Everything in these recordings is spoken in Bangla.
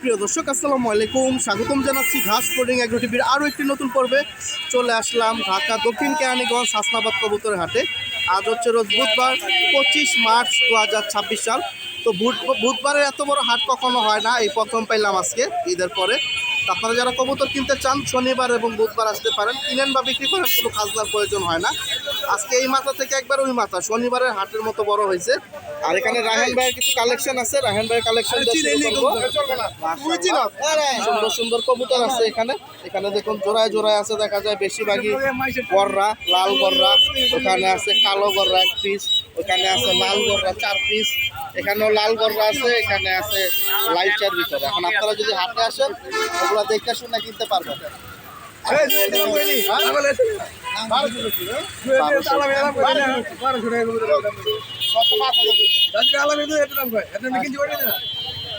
প্রিয় দর্শক, আসসালামু আলাইকুম। স্বাগতম জানাচ্ছি ঘাস ট্রেডিং এগ্রো টিভির আরও একটি নতুন পর্বে। চলে আসলাম ঢাকা দক্ষিণ কেরানীগঞ্জ হাসনাবাদ কবুতরের হাটে। আজ হচ্ছে রোজ বুধবার 25 মার্চ 2026 সাল। তো বুধবারের এত বড় হাট কখনো হয় না, এই প্রথম পাইলাম আজকে ঈদের পরে। তো আপনারা যারা কবুতর কিনতে চান শনিবার এবং বুধবার আসতে পারেন, কিনেন বা বিক্রি করেন, কোনো খাজনার প্রয়োজন হয় না। আজকে এই মাথা থেকে একবার ওই মাথা শনিবারের হাটের মতো বড় হয়েছে। আর এখানে রাহেন ভাইয়ের কিছু কালেকশন আছে, রাহেন ভাইয়ের কালেকশন সুন্দর সুন্দর কবুতর আছে এখানে। এখানে দেখুন জোড়ায় জোড়ায় আছে, দেখা যায় বেশিরভাগই গররা, লাল গররা। ওখানে আছে কালো গররা 1 পিস, ওখানে আছে লাল গররা 4 পিস, এখানেও লাল গররা আছে, এখানে আছে লাইটার ভিতরে। এখন আপনারা যদি হাটে আসেন ওগুলো দেখে শুনে কিনতে পারবেন।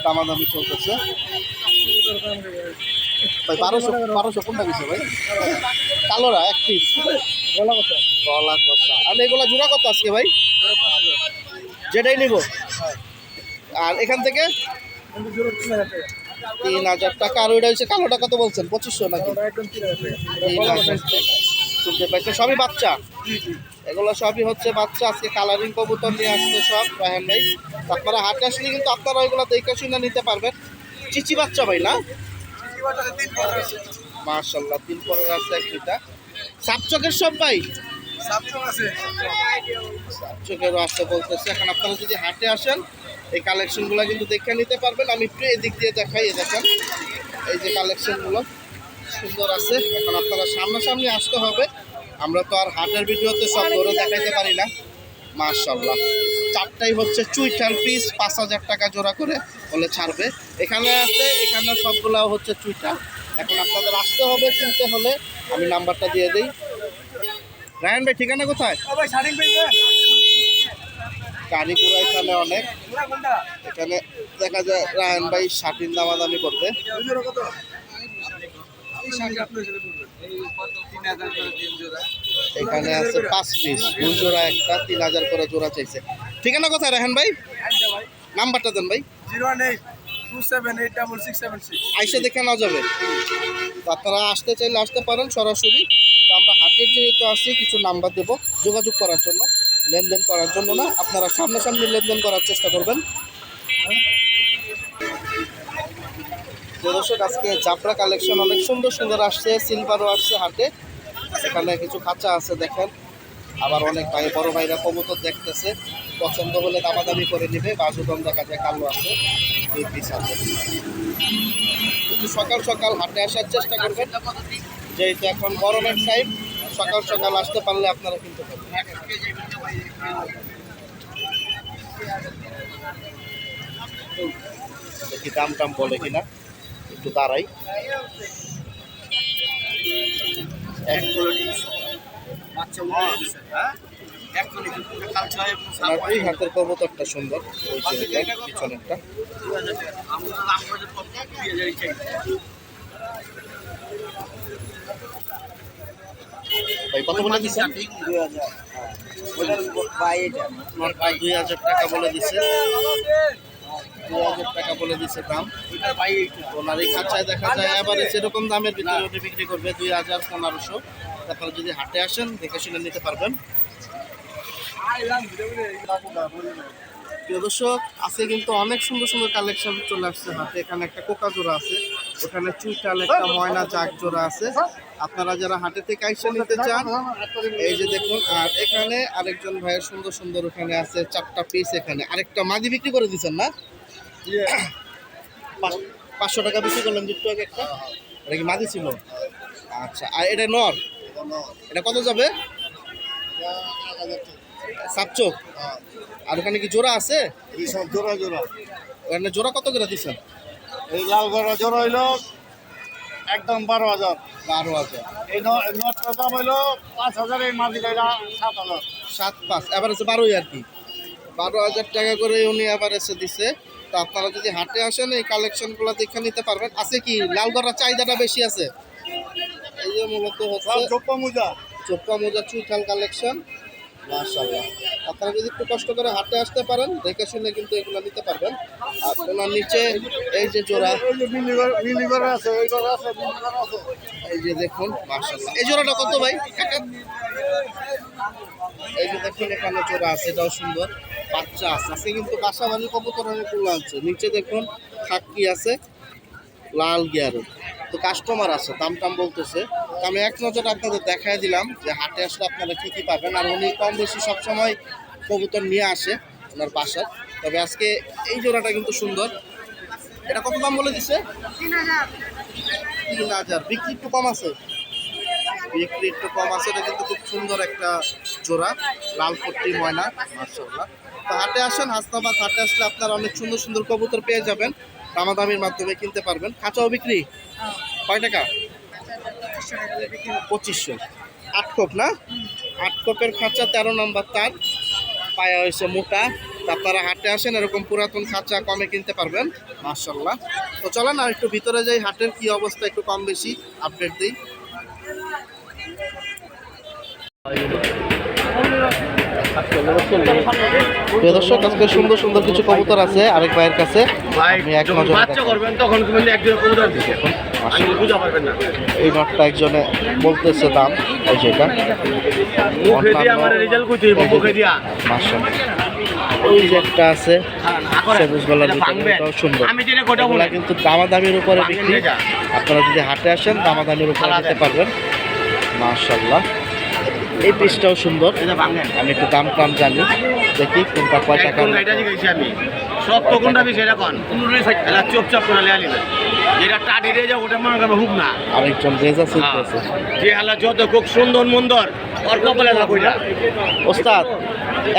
দামাদামি চলতেছে ভাই, 1200 কোনটা দিচ্ছে ভাই? কালোরা 1 পিস, গলা কষা। আর এগুলা জোড়া কত আজকে ভাই? যেটাই নিব। আর এখান থেকে 3000 টাকা। আর ওইটা হচ্ছে কালোটা কত বলছেন? 2500 নাকি? 3000 শুনতে পাইছেন। সবই বাচ্চা, এগুলো সবই হচ্ছে বাচ্চা। আজকে কালারিং কবুতর নিয়ে আসছে সব রাহেন ভাই। আপনারা হাটে আসলে কিন্তু আপনারা ওইগুলো দেখে শুনে নিতে পারবেন। চিচি বাচ্চা ভাই না? মাশাআল্লাহ, 3 পরের আছে 1টা। সাপচকের সব ভাই? সাপচকেরও আসতে বলতেছে। এখন আপনারা যদি হাটে আসেন এই কালেকশনগুলো কিন্তু দেখে নিতে পারবেন। আমি একটু এদিক দিয়ে দেখাই, দেখেন এই যে কালেকশনগুলো সুন্দর আছে। এখন আপনারা সামনাসামনি আসতে হবে, আমরা তো আর হাটের ভিডিওতে সব ধরে দেখাইতে পারি না। মাশাআল্লাহ, 4টাই হচ্ছে চুইঠাল পিস, 5000 টাকা জোড়া করে বলে ছাড়বে। এখানে আছে, এখানে সবগুলাও হচ্ছে চুইঠাল। এখন আপনাদের আসতে হবে, কিনতে হলে আমি নাম্বারটা দিয়ে দিই। রায়ন ভাই ঠিকানা কোথায়? গাড়িগুলো এখানে অনেক, এখানে দেখা যায় রায়ন ভাই শার্টিন দামাদামি করবে। এখানে আছে 5 পিস, 2 জোড়া একটা, 3000 করে জোড়া চাইছে। ঠিকানা কোথায় রায়ন ভাই? নাম্বারটা দেন ভাই। 01827866766। আইসা দেখে না যাবে। আপনারা আসতে চাইলে আসতে পারেন সরাসরি। তো আমরা হাটের যেহেতু আসি, কিছু নাম্বার দেব যোগাযোগ করার জন্য, লেনদেন করার জন্য না। আপনারা সামনাসামনি লেনদেন করার চেষ্টা করবেন। দর্শক, আজকে জাবরা কালেকশন অনেক সুন্দর সুন্দর আসছে, সিলভারও আসছে হাটে। এখানে কিছু খাঁচা আছে দেখেন। আবার অনেক ভাই বড় ভাইরা কবুতর দেখতেছে, পছন্দ হলে দামাদামি করে নেবে। বাজুদম দেখা যায় কালো আছে, 2 পিস আছে। একটু সকাল সকাল হাটে আসার চেষ্টা করবেন, যেহেতু এখন গরমের টাইম। সকাল সকাল আসতে পারলে আপনারা কিনতে পারবেন। দেখি দাম টাম বলে কিনা, একটু দাঁড়াই। এই হাতের কবুতরটা সুন্দর, ওই যে পিছনেরটা। ভাই কত বলে দিচ্ছেন? 2000 টাকা বলে দিচ্ছে, 2000 টাকা বলে দিচ্ছে দাম। ওনার এই খাঁচায় দেখা যায় আবার সেরকম দামের ভিতরে ওটা বিক্রি করবে 2000-1500। আপনারা যদি হাটে আসেন দেখে শুনে নিতে পারবেন। প্রিয় দর্শক, আছে কিন্তু অনেক সুন্দর সুন্দর কালেকশন চলে আসছে হাটে। এখানে একটা কোকা জোড়া আছে, ওখানে চুইটাল একটা ময়না জাগ জোড়া আছে। আপনারা যারা হাটে থেকে আইসা নিতে চান এই যে দেখুন। আর এখানে আরেকজন ভাইয়ের সুন্দর সুন্দর ওখানে আছে 4টা পিস। এখানে আরেকটা মাদি বিক্রি করে দিচ্ছেন না? 500 টাকা বিক্রি করলেন একটু আগে একটা, এটা কি মাদি ছিল? আচ্ছা, আর এটা নর, এটা কত যাবে? সাপচোক। আর ওখানে কি জোড়া আছে? সব জোড়া জোড়া। ওখানে জোড়া কত করে দিচ্ছেন? এই লাল গড়া জোড়া হইলো একদম 12,000। 12,000। এই নটটার দাম হইলো 5,000। এই মাঝিটা 7,000। 7-5 এভারেজে 12ই আর কি। 12,000 টাকা করে উনি এভারেজে দিছে। তো আপনারা যদি হাটে আসেন এই কালেকশনগুলো দেখে নিতে পারবেন। আছে কি লাল গড়ার চাহিদাটা বেশি আছে। এই যে মূলত হচ্ছে চোপ্পা মোজা চোপ্পা মোজা চুইঠাল কালেকশন। মাশাআল্লাহ। আপনারা যদি একটু কষ্ট করে হাটে আসতে পারেন দেখে শুনে কিন্তু এগুলো নিতে পারবেন। আর ওনার নিচে এই যে জোড়া, মিলিবার আছে, এইবার আছে, মিলিবার আছে। এই যে দেখুন মাশাআল্লাহ, এই জোড়াটা কত ভাই? এই যে দেখুন এখানে জোড়া আছে, এটাও সুন্দর, বাচ্চা আছে। আজকে কিন্তু বাসা বাড়ির কবুতর অনেকগুলো আছে। নিচে দেখুন খাকি আছে লাল গিয়ারের, তো কাস্টমার আছে, দাম টাম বলতেছে। তো আমি এক নজর আপনাদের দেখাই দিলাম যে হাটে আসলে আপনারা কী কী পাবেন। আর উনি কম বেশি সবসময় কবুতর নিয়ে আসে ওনার বাসার। তবে আজকে এই জোড়াটা কিন্তু সুন্দর। এটা কত দাম বলে দিছে? 3000। বিক্রি একটু কম আছে, বিক্রি একটু কম আছে। এটা কিন্তু খুব সুন্দর একটা জোড়া, লাল পট্টি ময়না, মাশাআল্লাহ। তো হাটে আসেন, হাসনাবাদ হাটে আসলে আপনারা অনেক সুন্দর সুন্দর কবুতর পেয়ে যাবেন, দামাদামির মাধ্যমে কিনতে পারবেন। খাঁচাও বিক্রি কয় টাকা? 2500। 8 কোপ না? 8 কোপের খাঁচা, 13 নম্বর তার, পায়া হয়েছে মোটা। তো আপনারা হাটে আসেন, এরকম পুরাতন খাঁচা কমে কিনতে পারবেন, মাশাআল্লাহ। তো চলেন আর একটু ভিতরে যাই, হাটের কি অবস্থা একটু কম বেশি আপডেট দিই। প্রিয় দর্শক, আজকে সুন্দর সুন্দর কিছু কবুতর আছে আরেক ভাইয়ের কাছে। আমি এক নজরে এই নটটা একজনে বলতেছে দাম, এই যেটা ওই যে একটা আছে সবুজ গলার ভিতরে, এটাও সুন্দর। এগুলা কিন্তু দামাদামির উপরে বিক্রি, আপনারা যদি হাটে আসেন দামাদামির উপরে দিতে পারবেন, মাশাআল্লাহ। এই পিসটাও সুন্দর, আমি একটু দাম টাম জানি, দেখি কোনটা কয় টাকা। সব তো কোনটা বেশি এটা কোন চুপচাপ করে লেয়ালি না, যেটা টাটি দিয়ে যাও ওটা মনে করবে হুক না। আরেকজন রেজা শিখতেছে, যে হালা যত খুব সুন্দর মন্দর ওর কপালে না কইটা। ওস্তাদ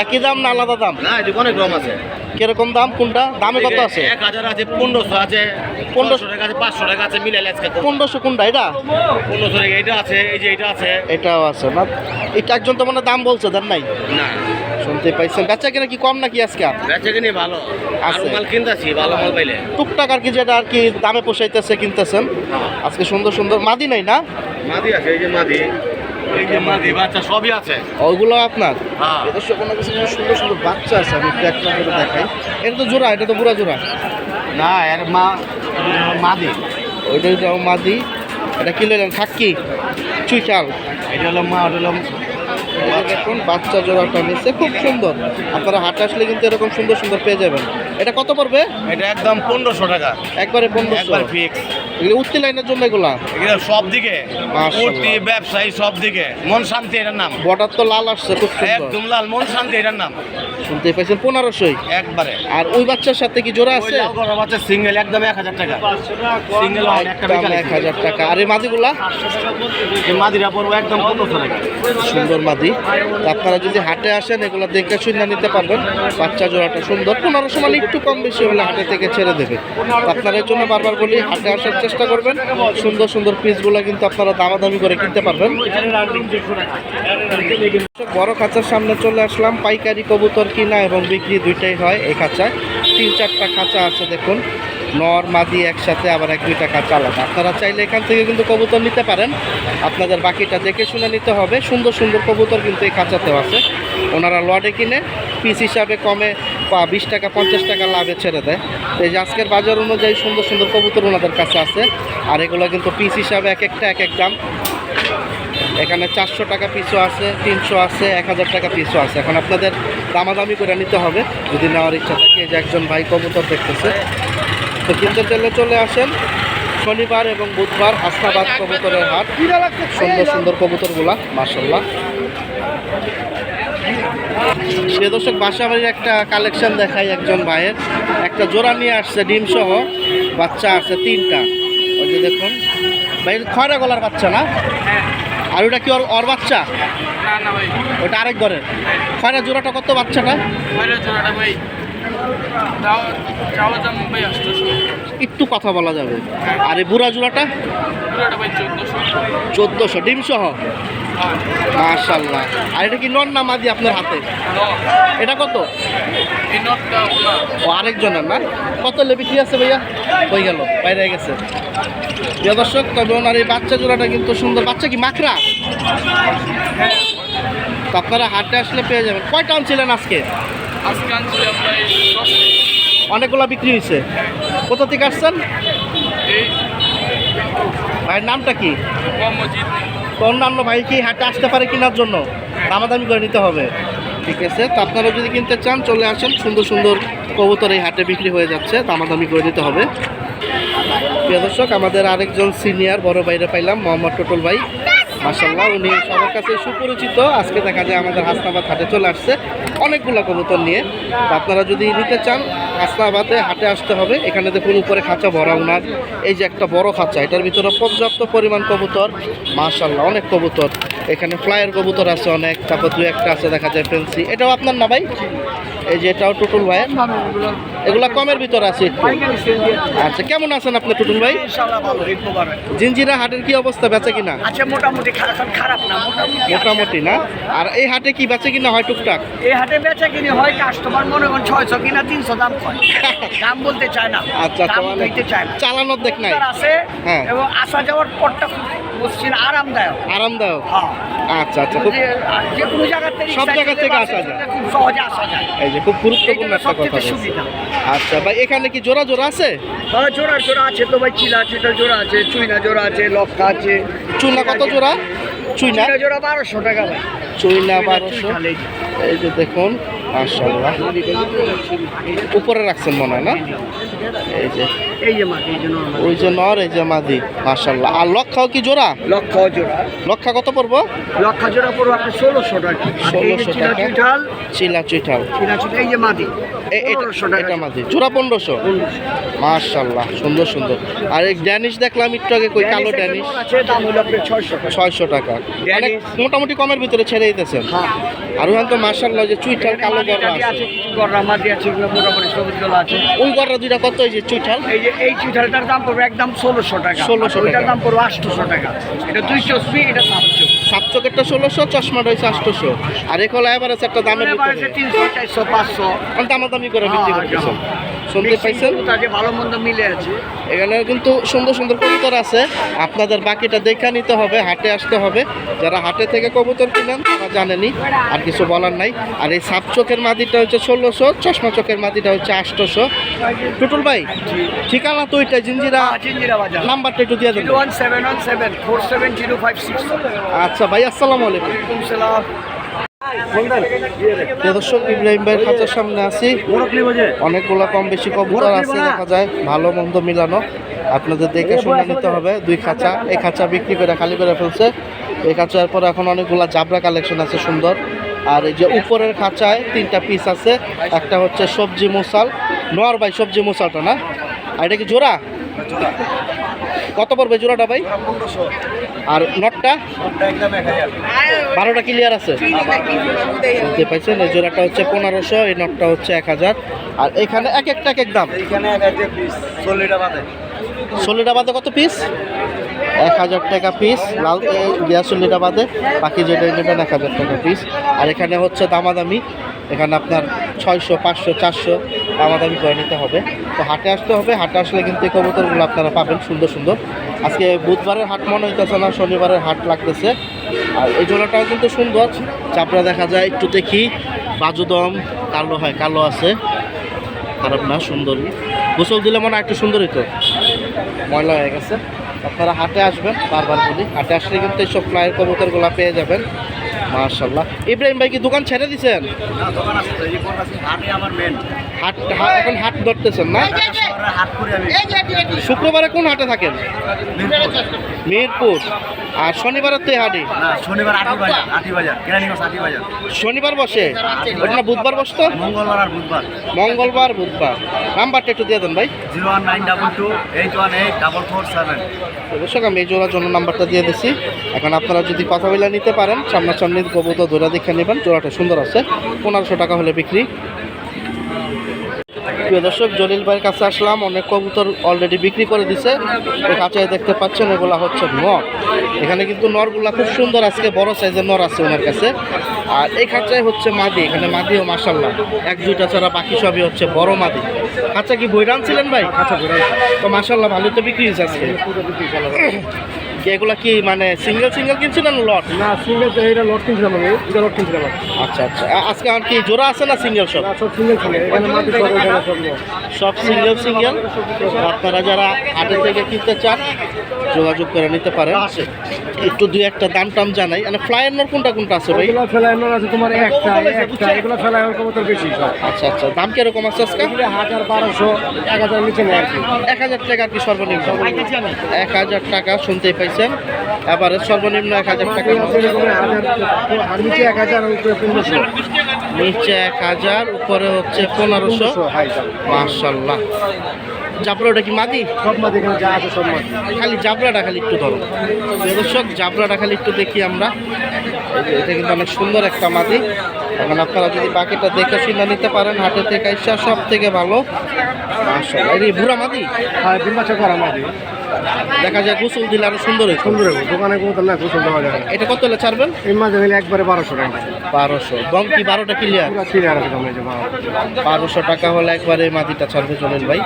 একই দাম না আলাদা দাম? না, এটা অনেক রকম আছে। কিরকম দাম কোনটা? দামে কত আছে? 1000 আছে, 1500 আছে, 1500 টাকা আছে, 500 টাকা আছে, মিলাইলে আজকে 1500 কোনটা? এটা 1500 টাকা এটা আছে, এই যে এটা আছে, এটাও আছে না? এটা একজন তো মানে দাম বলছে, দেন নাই? না শুনতে পাইছেন। বেচা কিনা কি কম নাকি আজকে? বেচে কিনে ভালো আছে। আর মাল কিনতাছি ভালো মাল পাইলে টুকটাক আর কি, যেটা আর কি দামে পোষাইতেছে কিনতেছেন। আজকে সুন্দর সুন্দর মাদি নাই না? মাদি আছে, এই যে মাদি, এই যে মাদি বাচ্চা সবই আছে। ওইগুলো আপনার? হ্যাঁ। এদের সব কোনো কিছু সুন্দর সুন্দর বাচ্চা আছে, আমি একটু এক নজরে দেখাই। এটা তো জোড়া, এটা তো বুড়া জোড়া না, এর মা মাদি, ওইটাও মাদি। এটা কি লইলেন? খাক্কি চুইচাল, এটা হলো মা, ওটা হলো দেখুন বাচ্চা জোড়াটা নিচ্ছে, খুব সুন্দর। আপনারা হাটে আসলে কিন্তু এরকম সুন্দর সুন্দর পেয়ে যাবেন। এটা কত পড়বে? এটা একদম 1500 টাকা, একবারে 1500? একবার ফিক্স। এগুলো উঠতি লাইনের জন্য এগুলা? এগুলো সব দিকে মাশাআল্লাহ। উঠতি ব্যবসায়ী সব দিকে, মন শান্তি এটার নাম। বর্ডার তো লাল আসছে, খুব সুন্দর। একদম লাল, মন শান্তি এটার নাম। শুনতে পাইছেন 1500? একবারে। আর ওই বাচ্চার সাথে কি জোড়া আছে? বাচ্চা সিঙ্গেল একদম 1000 টাকা, সিঙ্গেল একটা একদম 1000 টাকা। আর এই মাদিগুলা? এই মাদিরা পড়বো একদম 1500 টাকা। সুন্দর মাদি। তো আপনারা যদি হাটে আসেন এগুলো দেখে শুনে নিতে পারবেন। বাচ্চা জোড়াটা সুন্দর, 1500 মানে একটু কম বেশি হলে হাটে থেকে ছেড়ে দেবে। তো আপনারা এর জন্য বারবার বলি হাটে আসার চেষ্টা করবেন, সুন্দর সুন্দর পিসগুলো কিন্তু আপনারা দামাদামি করে কিনতে পারবেন। বড় খাঁচার সামনে চলে আসলাম, পাইকারি কবুতর কিনা এবং বিক্রি দুইটাই হয় এই খাঁচায়। 3-4টা খাঁচা আছে দেখুন, নর মাদি একসাথে, আবার 1-2টা খাঁচা আলাদা। আপনারা চাইলে এখান থেকে কিন্তু কবুতর নিতে পারেন, আপনাদের বাকিটা দেখে শুনে নিতে হবে। সুন্দর সুন্দর কবুতর কিন্তু এই খাঁচাতেও আছে। ওনারা লটে কিনে পিস হিসাবে কমে 20 টাকা 50 টাকা লাভে ছেড়ে দেয়। তো এই যে আজকের বাজার অনুযায়ী সুন্দর সুন্দর কবুতর ওনাদের কাছে আছে। আর এগুলো কিন্তু পিস হিসাবে এক একটা এক এক দাম। এখানে 400 টাকা পিসও আছে, 300 আছে, 1000 টাকা পিসও আছে। এখন আপনাদের দামাদামি করে নিতে হবে যদি নেওয়ার ইচ্ছা থাকে। এই যে একজন ভাই কবুতর দেখতেছে, তো কিনতে চাইলে চলে আসেন শনিবার এবং বুধবার হাসনাবাদ কবুতরের হাট। সুন্দর সুন্দর কবুতরগুলা, মাশাআল্লাহ। সে দর্শক বাসাবাড়ির একটা কালেকশন দেখাই একজন ভাইয়ের। একটা জোড়া নিয়ে আসছে ডিম সহ, বাচ্চা আছে 3টা। ওই যে দেখুন ভাই, খয়রা গলার বাচ্চা না? আর ওটা কি ওর বাচ্চা? না না ভাই, ওটা আরেক ঘরের। খয়রা জোড়াটা কত বাচ্চাটা? বাইরে জোড়াটা ভাই চাওয়া দাম ভাই 800, একটু কথা বলা যাবে। আর এই বুড়া জোড়াটা? জোড়াটা ভাই 1400। 1400 ডিম সহ, মাশাআল্লাহ। আর এটা কি নর না মাদি আপনার হাতে? এটা কত? এই নটটা ও আরেকজনের না? কত লে বিক্রি আছে ভাইয়া? হয়ে গেল, বাইরে গেছে। প্রিয় দর্শক, তবে ওনার এই বাচ্চা জোড়াটা কিন্তু সুন্দর। বাচ্চা কি মাকড়া? তো আপনারা হাটে আসলে পেয়ে যাবেন। কয়টা আনছিলেন আজকে? আজকে আনছিলাম প্রায় 10 অনেকগুলো বিক্রি হয়েছে। কোথা থেকে আসছেন? এই ভাইয়ের নামটা কি? মসজিদ। তো অন্যান্য ভাই কি হাটে আসতে পারে কেনার জন্য? দামাদামি করে নিতে হবে। ঠিক আছে, তো আপনারা যদি কিনতে চান চলে আসেন। সুন্দর সুন্দর কবুতর এই হাটে বিক্রি হয়ে যাচ্ছে, দামাদামি করে নিতে হবে। প্রিয় দর্শক, আমাদের আরেকজন সিনিয়র বড় ভাইরা পাইলাম, মোহাম্মদ টুটুল ভাই। মাশাআল্লাহ, উনি সবার কাছে সুপরিচিত। আজকে দেখা যায় আমাদের হাসনাবাদ হাটে চলে আসছে অনেকগুলো কবুতর নিয়ে। তো আপনারা যদি নিতে চান হাসনাবাদে হাটে আসতে হবে। এখানে দেখুন উপরে খাঁচা ভরা ওনার, এই যে একটা বড় খাঁচা, এটার ভিতরে পর্যাপ্ত পরিমাণ কবুতর। মাশাআল্লাহ, অনেক কবুতর। এখানে ফ্লাইয়ের কবুতর আছে অনেক, তারপর দু একটা আছে দেখা যায় ফেন্সি। এটাও আপনার না ভাই? এই যে এটাও টুটুল ভাই। এগুলা কমের ভিতরে আছে একটু। আচ্ছা, কেমন আছেন আপনি টুটুল ভাই? ইনশাআল্লাহ ভালো, ঈদ মোবারক। জিঞ্জিরা হাটের কি অবস্থা, বেচে কিনা? আচ্ছা, মোটামুটি খারাপ না, মোটামুটি না? আর এই হাটে কি বেচে কিনা হয় টুকটাক? এই হাটে বেচা কিনে হয়, কাস্টমার মনে করেন 600 কিনা 300 দাম কয়, দাম বলতে চায় না। আচ্ছা, দাম মানে দিতে চায় না। চালানোর দেখ নাই আছে হ্যাঁ। এবং আসা যাওয়ার পথটা খুব মসৃণ, আরামদায়ক। আরামদায়ক। হ্যাঁ, আচ্ছা আচ্ছা, খুব যে কোনো জায়গা থেকে সব জায়গা থেকে আসা যায়। খুব সহজে আসা যায়। এই যে খুব গুরুত্বপূর্ণ এইটা একটা কথা সবথেকে বলছেন। সুবিধা। আচ্ছা ভাই, এখানে কি জোড়া জোড়া আছে? হ্যাঁ, জোড়া আছে তো ভাই, চিলা জোড়া আছে, চুইনা জোড়া আছে, লক্ষা আছে। চুইনা কত জোড়া? চুইনা জোড়া 1200 টাকা ভাই। চুইনা 1200। এই যে দেখুন, মাশাআল্লাহ, উপরে রাখছেন মনে হয় না? এই যে এই যে মাটি, এই যে নরমাল ওই যে নর, এই যে মাদি। মাশাআল্লাহ। আর লক্ষাও কি জোড়া? লক্ষ জোড়া। লক্ষা কত পড়বো? লক্ষা জোড়া পড়বে আপনি 1600 টাকা। আর এই যে 1600 চিলা টাকা। চুইঠাল, চিলা চুইঠাল, এই যে মাটি, 1500 টাকা। এটা মাদি জোড়া 1500। মাশাআল্লাহ, সুন্দর সুন্দর। আর এই ড্যানিশ দেখলাম একটু আগে, কই কালো ড্যানিশ আছে, দাম হলো আপনার 600 টাকা। 600 টাকা। মানে ড্যানিশ। মোটামুটি কমের ভিতরে ছেড়ে দিতেছেন। হ্যাঁ, আর ওখানে তো মাশাআল্লাহ যে চুইঠাল কালো গররা মাটি আছে। কিছু গররা মাটি আছে, এগুলো মোটামুটি সবুজ গলা আছে। ওই গররা দুইটা কত? এই যে চুইঠাল এই যে এই চুইঠালটার দাম পড়বে একদম 1600 টাকা। 1600 আর ওইটার টাকা। দাম পড়বে 800 টাকা। এটা 200 স্পি, এটা 700। সাত চোখেরটা 1600, চশমাটা হয়েছে 800। আর এগুলো এভারেজ একটা দামের ভিতরে 300, 400, 500। দামাদামি করে বিক্রি করতেছেন। শুনতে পাইছেন? তাকে ভালো মন্দ মিলে আছে। এখানে কিন্তু সুন্দর সুন্দর কবুতর আছে। আপনাদের বাকিটা দেখে নিতে হবে, হাটে আসতে হবে। যারা হাটে থেকে কবুতর কিনেন তারা জানেনি, আর কিছু বলার নাই। আর এই সাপ চোখের মাদিটা হচ্ছে 1600, চশমা চোখের মাদিটা হচ্ছে 800। টুটুল ভাই, ঠিকানা তো ওইটা জিঞ্জিরা, জিঞ্জিরা বাজার। নাম্বারটা একটু দিয়ে দেন। 01717470567। আচ্ছা ভাই, আসসালামু আলাইকুম। ওয়ালাইকুম সালাম। প্রিয় দর্শক, ইব্রাহিম ভাইয়ের খাঁচার সামনে আছি। অনেকগুলো কম বেশি কবুতর আছে দেখা যায়, ভালো মন্দ মিলানো। আপনাদের দেখে শুনে নিতে হবে। দুই খাঁচা, এই খাঁচা বিক্রি করে খালি করে ফেলছে। এই খাঁচার পর এখন অনেকগুলো জাবরা কালেকশন আছে সুন্দর। আর এই যে উপরের খাঁচায় 3টা পিস আছে। একটা হচ্ছে সবজি মশাল, নোয়ার ভাই সবজি মশালটা না? আর এটা কি জোড়া? কত পড়বে জোড়াটা ভাই? আর নটটা 12টা ক্লিয়ার আছে, বুঝতে পাইছেন? এই জোড়াটা হচ্ছে 1500, এই নটটা হচ্ছে 1000। আর এখানে এক একটা এক এক দাম। চল্লিটা বাদে কত পিস? 1000 টাকা পিস লাল গ্যাস চল্লিটা বাদে, বাকি যেটা নেবেন 1000 টাকা পিস। আর এখানে হচ্ছে দামাদামি, এখানে আপনার 600, 500, 400 দামাদামি করে নিতে হবে। তো হাটে আসতে হবে, হাটে আসলে কিন্তু এই কবুতরগুলো আপনারা পাবেন সুন্দর সুন্দর। আজকে বুধবারের হাট মনে হইতেছে না, শনিবারের হাট লাগতেছে। আর এই জোড়াটাও কিন্তু সুন্দর, চাপড়া দেখা যায়। একটু দেখি, বাজুদম কালো, হয় কালো আছে, খারাপ না, সুন্দরই। গোসল দিলে মনে হয় একটু সুন্দরই, তো ময়লা হয়ে গেছে। আপনারা হাটে আসবেন, বারবার বলি, হাটে আসলে কিন্তু এইসব ফ্লাইয়ের কবুতরগুলো পেয়ে যাবেন। মাশাআল্লাহ। ইব্রাহিম ভাই কি দোকান ছেড়ে দিচ্ছেন? হাট এখন হাট ধরতেছেন না? শুক্রবারে কোন হাটে থাকেন? মিরপুর। আর শনিবারের তো এই হাটে? শনিবার আটিবাজার। শনিবার বসে, ওটা না বুধবার বসতো? মঙ্গলবার আর বুধবার। মঙ্গলবার বুধবার। নাম্বারটা একটু দিয়ে দেন ভাই। 01922818447। দর্শক, আমি এই জোড়ার জন্য নাম্বারটা দিয়ে দিচ্ছি। এখন আপনারা যদি কথা বলে নিতে পারেন, সামনাসামনি কবুতর ধরে দেখে নেবেন। জোড়াটা সুন্দর আছে, 1500 টাকা হলে বিক্রি। প্রিয় দর্শক, জলিল ভাইয়ের কাছে আসলাম। অনেক কবুতর অলরেডি বিক্রি করে দিছে। এই কাছে দেখতে পাচ্ছেন, এগুলা হচ্ছে নর। এখানে কিন্তু নরগুলা খুব সুন্দর, আজকে বড় সাইজের নর আছে ওনার কাছে। আর এই খাঁচায় হচ্ছে মাদি, এখানে মাদিও মাশাআল্লাহ 1-2টা ছাড়া বাকি সবই হচ্ছে বড় মাদি। খাঁচা কি বইরান ছিলেন ভাই? তো মাশাআল্লাহ ভালোই তো বিক্রি হয়েছে আজকে। এগুলা কি মানে সিঙ্গেল সিঙ্গেল কিনছিলেন লট? না সিঙ্গেল এটা লট কিনছিলাম আমি, এটা লট কিনছিলাম। আচ্ছা আচ্ছা আজকে আর কি জোড়া আছে না সিঙ্গেল সব? সব সিঙ্গেল ছিল, এখানে মাটি সব ওখানে সব লোক। সব সিঙ্গেল সিঙ্গেল। আপনারা যারা হাটের থেকে কিনতে চান যোগাযোগ করে নিতে পারেন। একটু দুই একটা দাম টাম জানাই। মানে ফ্লাইয়ের নর কোনটা কোনটা আছে ভাই? এগুলো ফেলাইনো আছে তোমার একটা, এগুলো ফেলাইনোর কবুতর বেশি সব। আচ্ছা আচ্ছা দাম কিরকম আছে আজকে? 1000, 1200, 1000 নিচে নেই আর কি। 1000 টাকা কি সর্বনিম্ন? 1000 টাকা শুনতেই পাইছেন। এবারে সর্বনিম্ন 1000 টাকা, আর নিচে 1000, উপরে 1500। নিচে 1000, উপরে হচ্ছে 1500। মাশাআল্লাহ। জাবরাটা কি মাদি? সব মাঝে এখানে যা আছে সব মাঝে। খালি জাবরাটা খালি একটু ধরো দর্শক, জাবরাটা খালি একটু দেখি আমরা। এই যে এটা কিন্তু অনেক সুন্দর একটা মাদি। এখন আপনারা যদি বাকিটা দেখে শুনে নিতে পারেন হাটে থেকে এসে সব থেকে ভালো। মাশাআল্লাহ। এই বুড়া মাদি হ্যাঁ, 3 বছর করা মাঝে। দেখা যায় গোসল দিলে আরো সুন্দর হয়েছে। সুন্দর হবে, দোকানে কবুতর না গোসল দেওয়া যায় না। এটা কত হলে ছাড়বেন? এই মাঝে নিলে একবারে 1200 টাকা। 1200। দম কি 12টা ক্লিয়ার? পুরো ক্লিয়ার আছে দাম, এই যে 1200 টাকা হলে একবারে এই মাদিটা ছাড়বে চলেন ভাই।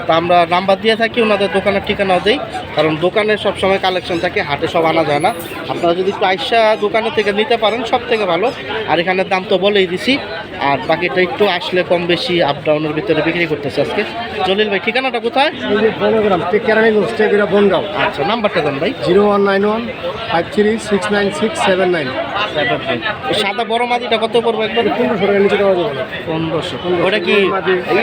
তা আমরা নাম্বার দিয়ে থাকি, ওনাদের দোকানের ঠিকানাও দেই, কারণ দোকানে সবসময় কালেকশন থাকে, হাটে সব আনা যায় না। আপনারা যদি একটু আইসা দোকানের থেকে নিতে পারেন সব থেকে ভালো। আর এখানের দাম তো বলেই দিছি, আর বাকিটা একটু আসলে কম বেশি আপ ডাউনের ভিতরে বিক্রি করতেছে আজকে। জলিল ভাই ঠিকানাটা কোথায়? এই যে বনগ্রাম কেরানীগঞ্জ টেকরা বনগাঁও। আচ্ছা নাম্বারটা দেন ভাই। 0191536979। এই সাদা বড় মাদিটা কত পড়বে একবার? 1500 টাকা নিচে দেওয়া যাবে না। 1500। ওটা কি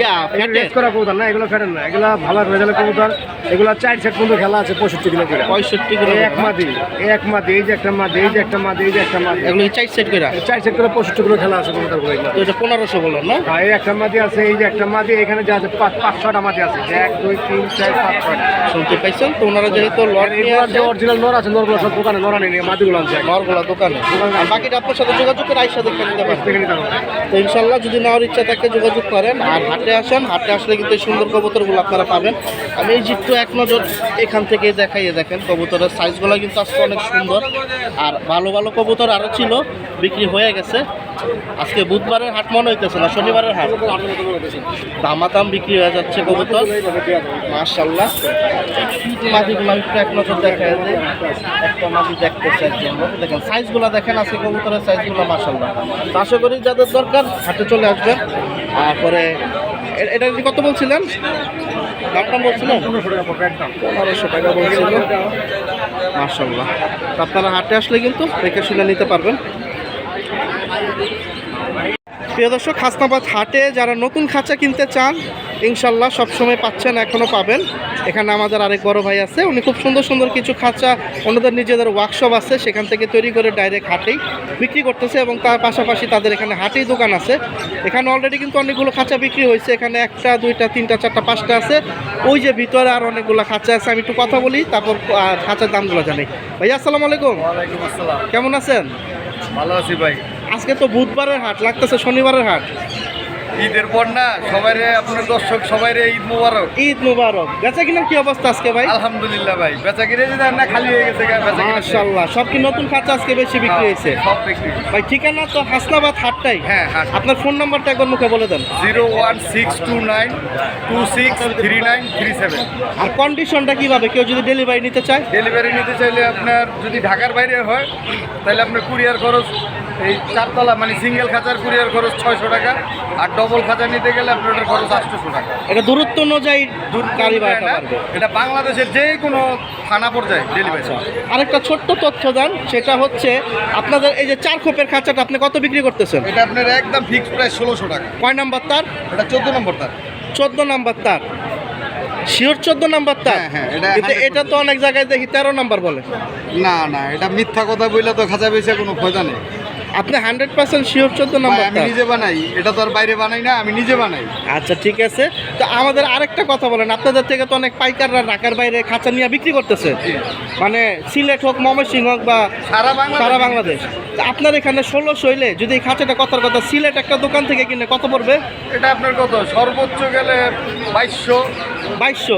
ইয়া ফ্যাটে? রেস করা কবুতর না, এগুলো ফেটেন না, এগুলো ভালো রেজাল্টের কবুতর। এগুলো 4 সেট পর্যন্ত খেলা আছে 65 কিলো করে। 65 কিলো। এক মাদি, এক মাদি, এই যে একটা মাদি, এই যে একটা মাদি, এই যে একটা মাদি। এগুলো 4 সেট করে? 4 সেট করে 65 কিলো খেলা আছে কবুতর গুলো। তো এটা 1500 বললেন না? হ্যাঁ, এই একটা মাদি আছে, এই যে একটা মাদি, এখানে যা আছে 5-6টা মাদি আছে। 1 2 3 4 5 6। শুনতে পাইছেন তো? ওনারা যেহেতু লট নিয়ে এগুলো আসে, যে অরিজিনাল নর আছে, নরগুলো সব দোকানে নরা নেই, মাদিগুলো আছে। নরগুলা দোকানে, আর বাকিটা আপনার সাথে যোগাযোগ করে আইসা দেখে নিতে পারেন। দেখে নিতে হবে। তো ইনশাল্লাহ যদি নেওয়ার ইচ্ছা থাকে যোগাযোগ করেন, আর হাটে আসেন। হাটে আসলে কিন্তু এই সুন্দর কবুতরগুলো আপনারা পাবেন। আমি এই জিট্টু এক নজর এখান থেকে দেখাইয়ে দেখেন, কবুতরের সাইজগুলো কিন্তু আজকে অনেক সুন্দর, আর ভালো ভালো কবুতর আরও ছিল, বিক্রি হয়ে গেছে। আজকে বুধবারের হাট মনে হইতেছে না, শনিবারের হাট। দামাদাম বিক্রি হয়ে যাচ্ছে কবুতর। মাশাআল্লাহ। মাদিগুলো একটু এক নজর দেখায় যে একটা মাদি দেখতেছে একজন লোক। দেখেন সাইজগুলো দেখেন, আজকে কবুতরের সাইজগুলো মাশাআল্লাহ। তো আশা করি যাদের দরকার হাটে চলে আসবেন। তারপরে এটা যদি কত বলছিলেন? দামটা বলছিলেন 1500 টাকা বলছিল। মাশাআল্লাহ। তো আপনারা হাটে আসলে কিন্তু দেখে শুনে নিতে পারবেন। প্রিয় দর্শক, হাসনাবাদ হাটে যারা নতুন খাঁচা কিনতে চান ইনশাল্লাহ সবসময় পাচ্ছেন, এখনও পাবেন। এখানে আমাদের আরেক বড় ভাই আছে, উনি খুব সুন্দর সুন্দর কিছু খাঁচা, ওনাদের নিজেদের ওয়ার্কশপ আছে, সেখান থেকে তৈরি করে ডাইরেক্ট হাটেই বিক্রি করতেছে, এবং তার পাশাপাশি তাদের এখানে হাটেই দোকান আছে। এখানে অলরেডি কিন্তু অনেকগুলো খাঁচা বিক্রি হয়েছে। এখানে 1টা 2টা 3টা 4টা 5টা আছে। ওই যে ভিতরে আর অনেকগুলো খাঁচা আছে। আমি একটু কথা বলি, তারপর খাঁচার দামগুলো জানি। ভাইয়া আসসালামু আলাইকুম। ওয়ালাইকুম আসসালাম। কেমন আছেন? ভালো আছি ভাই। আজকে তো বুধবারের হাট, লাগতেছে শনিবারের হাট। ঈদের পর না, সবাইরে আপনার দর্শক সবাইরে ঈদ মোবারক। ঈদ মুবারক। বেচা কিনার কি অবস্থা আজকে ভাই? আলহামদুলিল্লাহ ভাই, বেচা কিনে যদি না খালি হয়ে গেছে, বেচা কিনে মাশাআল্লাহ। সব কি নতুন খাঁচা আজকে বেশি বিক্রি হয়েছে? সব বিক্রি। ভাই ঠিকানা তো হাসনাবাদ হাটটাই। হ্যাঁ, হাট। আপনার ফোন নাম্বারটা একবার মুখে বলে দেন। 01629263937। আর কন্ডিশনটা কিভাবে, কেউ যদি ডেলিভারি নিতে চায়? ডেলিভারি নিতে চাইলে আপনার যদি ঢাকার বাইরে হয় তাহলে আপনার কুরিয়ার খরচ, এই 4 তলা মানে সিঙ্গেল খাঁচার কুরিয়ার খরচ 600 টাকা, আর ডবল খাঁচা নিতে গেলে আপনার ওটার খরচ 800 টাকা। এটা দূরত্ব অনুযায়ী গাড়ি ভাড়াটা না, পারবে। এটা বাংলাদেশের যে কোনো থানা পর্যায়ে ডেলিভারি। আরেকটা ছোট্ট তথ্য দেন, সেটা হচ্ছে আপনাদের এই যে 4 খোপের খাঁচাটা আপনি কত বিক্রি করতেছেন? এটা আপনার একদম ফিক্সড প্রাইস 1600 টাকা। কয় নাম্বার তার? এটা 14 নম্বর তার। 14 নাম্বার তার। শিওর 14 নাম্বার তার? হ্যাঁ, হ্যাঁ, এটা কিন্তু 100% এটা তো অনেক জায়গায় দেখি 13 নাম্বার বলে। না না, এটা মিথ্যা কথা বললে তো খাঁচা বেচে কোনো ফায়দা নেই। আপনি 100% শিওর 14 নাম্বার আমি তার? নিজে বানাই, এটা তো আর বাইরে বানাই না, আমি নিজে বানাই। আচ্ছা ঠিক আছে। তো আমাদের আরেকটা কথা বলেন, আপনাদের থেকে তো অনেক পাইকাররা ঢাকার বাইরে খাঁচা নিয়ে বিক্রি করতেছে, মানে সিলেট হোক, ময়মনসিংহ হোক, বা সারা বাংলাদেশ। তো আপনার এখানে 1600 হইলে যদি এই খাঁচাটা কথার কথা সিলেট একটা দোকান থেকে কিনে কত পড়বে? এটা আপনার কত সর্বোচ্চ গেলে 2200। 2200?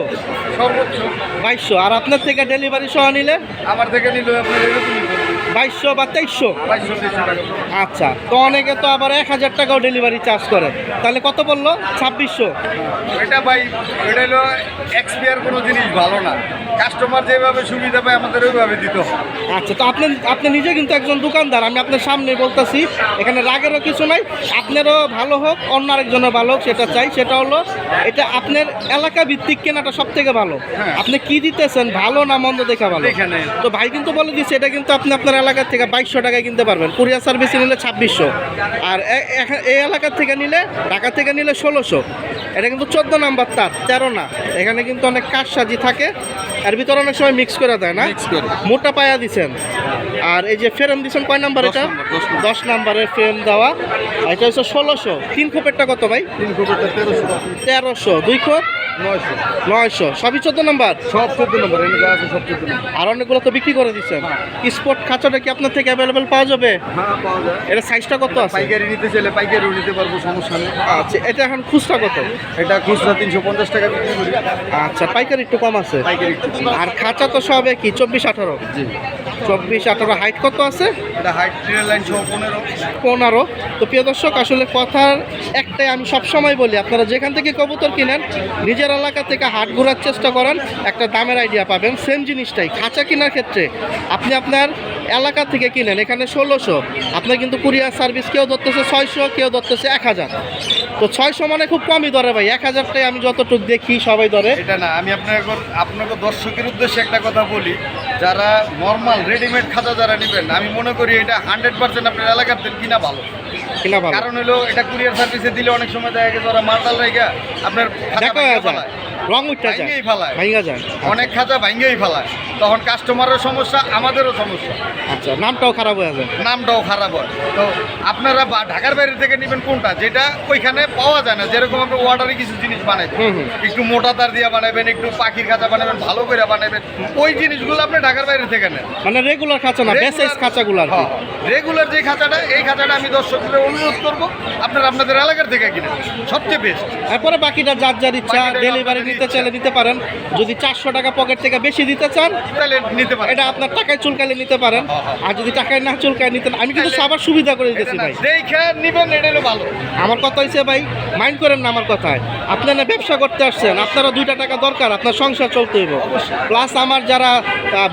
সর্বোচ্চ 2200। আর আপনার থেকে ডেলিভারি সহ নিলে? আমার থেকে নিলে আপনার এরকমই পড়বে। 2200 বা 2300? 2200 টাকা। আচ্ছা, তো অনেকে তো আবার 1000 টাকাও ডেলিভারি চার্জ করে, তাহলে কত বললো? 2600। এটা ভাই, এটা হলো এক্সপায়ার কোনো জিনিস ভালো না, কাস্টমার যেভাবে সুবিধা পায় আমাদের ওইভাবে দিতে হবে। আচ্ছা, তো আপনি নিজে কিন্তু একজন দোকানদার, আমি আপনার সামনে বলতেছি, এখানে রাগেরও কিছু নাই, আপনারও ভালো হোক, অন্য আরেকজনের ভালো হোক সেটা চাই। সেটা হলো এটা আপনার এলাকা ভিত্তিক কেনাটা সব থেকে ভালো। হ্যাঁ। আপনি কি দিতেছেন, ভালো না মন্দ দেখা ভালো? এখানে তো ভাই কিন্তু বলে দিচ্ছে এটা কিন্তু আপনি আপনার এলাকা থেকে 2200 টাকায় কিনতে পারবেন, কুরিয়ার সার্ভিসে নিলে 2600, আর এই এলাকার থেকে নিলে, ঢাকা থেকে নিলে 1600। এটা কিন্তু 14 নাম্বার তার, 13 না। এখানে কিন্তু অনেক কাজসাজি থাকে, এর ভিতরে অনেক সময় মিক্স করে দেয় না, Mix করে। মোটা পায়া দিছেন। আর এই যে ফ্রেম দিচ্ছেন কয় নাম্বার? 10 এটা নাম্বার, 10 নাম্বার। 10 নাম্বারের ফ্রেম দেওয়া। এটা হচ্ছে 1600। 3 খোপেরটা কত ভাই? 3 কোপেরটা 1300, 1300। 2 খোপ 900, 900, সবই 14 নাম্বার। সব 14 নম্বর, এনে যা আছে সব 14 নম্বর। আর অনেকগুলো তো বিক্রি করে দিচ্ছেন। স্পট খাঁচাটা কি আপনার থেকে অ্যাভেলেবেল পাওয়া যাবে? হ্যাঁ, পাওয়া যায়। এটা সাইজটা কত আছে? পাইকারি নিতে চাইলে পাইকারিও নিতে পারবো, সমস্যা নেই। আচ্ছা, এটা এখন খুচরা কত? এটা খুচরা 350 টাকা বিক্রি করি, আচ্ছা, পাইকারি একটু কম আছে। পাইকারি একটু কম। আর খাঁচা তো সবে কি 24-18? জি, 24-18। হাইট কত আছে? এটা হাইট ট্রেন লাইন সহ 15। 15। তো প্রিয় দর্শক, আসলে কথার একটাই আমি সব সময় বলি, আপনারা যেখান থেকে কবুতর কিনেন নিজের এলাকা থেকে হাট ঘোরার চেষ্টা করেন, একটা দামের আইডিয়া পাবেন। সেম জিনিসটাই খাঁচা কেনার ক্ষেত্রে আপনি আপনার এলাকা থেকে কিনেন, এখানে 1600, আপনার কিন্তু কুরিয়ার সার্ভিস কেউ ধরতেছে 600, কেউ ধরতেছে 1000। তো 600 মানে খুব কমই ধরে ভাই, 1000টাই আমি যতটুকু দেখি সবাই ধরে। এটা না, আমি আপনাকে দর্শকের উদ্দেশ্যে একটা কথা বলি, যারা নর্মাল রেডিমেড খাঁচা যারা নেবেন, আমি মনে করি এটা 100% আপনার এলাকার থেকে কিনা ভালো। কিনা ভালো, কারণ হলো এটা কুরিয়ার সার্ভিসে দিলে অনেক সময় দেখা গেছে ওরা মালটাল রেখে আপনার খাঁচা দেখা ভাঙিয়ে যায়, ফেলায়। রং উঠতে যায়, ভাঙিয়েই ফেলায়। ভাঙা যায়। অনেক খাঁচা ভাঙিয়েই ফেলায়, তখন কাস্টমারের সমস্যা, আমাদেরও সমস্যা, আচ্ছা, নামটাও খারাপ হয়ে যায়। নামটাও খারাপ হয়। তো আপনারা ঢাকার বাইরে থেকে নেবেন কোনটা, যেটা ওইখানে পাওয়া যায় না। যেরকম আপনি অর্ডারে কিছু জিনিস বানাইবেন, হুম, হুম। একটু মোটা তার দিয়ে বানাবেন, একটু পাখির খাঁচা বানাবেন, ভালো করে বানাবেন, ওই জিনিসগুলো আপনি ঢাকার বাইরে থেকে নেন। মানে রেগুলার খাঁচা না, বেসিস খাঁচাগুলো আর কি। রেগুলার যে খাঁচাটা, এই খাঁচাটা আমি দর্শকদের অনুরোধ করবো আপনারা আপনাদের এলাকার থেকে কিনেন, সবচেয়ে বেস্ট। তারপরে বাকিটা যার যার ইচ্ছা, বাকিটা ডেলিভারি আপনাদের নিতে ইচ্ছা। চাইলে নিতে পারেন। যদি 400 টাকা পকেট থেকে বেশি দিতে চান, তাহলে নিতে পারেন। এটা আপনার টাকায় চুলকালে নিতে পারেন। আর যদি টাকায় না চুলকায় নিতে, আমি কিন্তু তাহলে- সবার সুবিধা করে এটা দিতেছি না, ভাই। যেই খেয়ে নিবেন এটা হলো ভালো। আমার কথা হয়েছে ভাই, মাইন্ড করেন না আমার কথায়। আপনারা ব্যবসা করতে আসছেন, আপনারা 2টা টাকা দরকার, আপনার সংসার চলতে হইব। প্লাস আমার যারা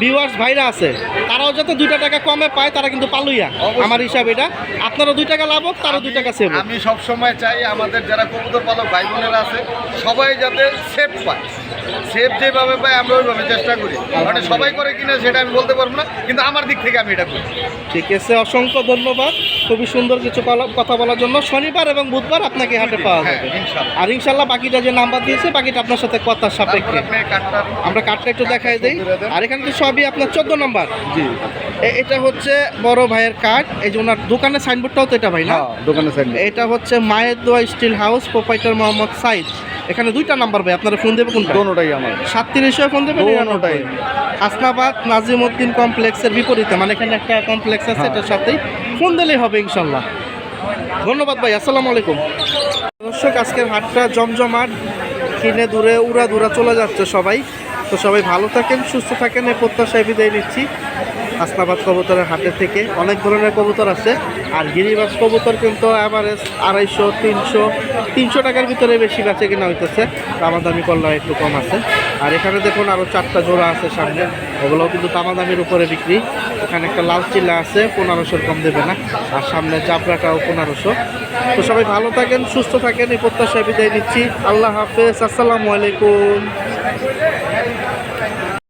ভিউয়ার্স ভাইরা আছে, তারাও যাতে 2টা টাকা কমে পায়, তারা কিন্তু পালুইয়া। অবশ্যই। আমার হিসাবে এটা, আপনারা 2 টাকা লাভ হোক, তারও 2 টাকা সেভ হোক। আমি সব সময় চাই আমাদের যারা কবুতর পালক ভাই বোনেরা আছে সবাই যাতে সেফ পায়, সেফ যেভাবে পায় আমরা ওইভাবে চেষ্টা করি। মানে সবাই করে কিনা সেটা আমি বলতে পারবো না, কিন্তু আমার দিক থেকে আমি এটা করি। ঠিক আছে, অসংখ্য ধন্যবাদ খুবই সুন্দর কিছু কথা বলার জন্য। শনিবার এবং বুধবার আপনাকে হাটে পাওয়া হ্যাঁ, যাবে। ইনশাআল্লাহ। আর ইনশাল্লাহ বাকিটা যে নাম্বার দিয়েছে, বাকিটা আপনার সাথে কথার তারপর সাপেক্ষে আপনি কাঠটা আমরা কার্ডটা একটু দেখাই দিই। আর এখানে তো সবই আপনার 14 নাম্বার। জি, এটা হচ্ছে বড় ভাইয়ের কার্ড। এই যে ওনার দোকানের সাইনবোর্ডটাও তো এটা ভাই না? দোকানে সাইড এটা হচ্ছে মায়ের দোয়া steel house, proprietor Mohammad Saeed. এখানে 2টা নাম্বার ভাই, আপনারা ফোন দেবে কোনটা? দোনোটাই আমার। 3700 ফোন দেবেন। দোনোটাই। হাসনাবাদ নাজিমউদ্দিন কমপ্লেক্সের বিপরীতে, মানে এখানে একটা কমপ্লেক্স আছে, এটার সাথেই ফোন দিলেই হবে ইনশাল্লাহ। ধন্যবাদ ভাই, আসসালামু আলাইকুম। দর্শক, আজকের হাটটা জমজমাট, কিনে দূরে উড়া দূরা চলে যাচ্ছে সবাই। তো সবাই ভালো থাকেন, সুস্থ থাকেন, এই প্রত্যাশায় বিদায় নিচ্ছি হাসনাবাদ কবুতরের হাটে থেকে। অনেক ধরনের কবুতর আছে, আর গিরিবাজ কবুতর কিন্তু অ্যাভারেজ 250, 300 টাকার ভিতরে বেশি বেচে কিনা হইতেছে। দামাদামি করলে একটু কম আছে। আর এখানে দেখুন আরও 4টা জোড়া আছে সামনে, ওগুলোও কিন্তু দামাদামির উপরে বিক্রি। এখানে একটা লাল চিল্লা আছে, 1500 কম দেবে না। আর সামনে জাবরাটাও 1500। তো সবাই ভালো থাকেন, সুস্থ থাকেন, এই প্রত্যাশায় বিদায় নিচ্ছি। আল্লাহ হাফেজ, আসসালামু আলাইকুম।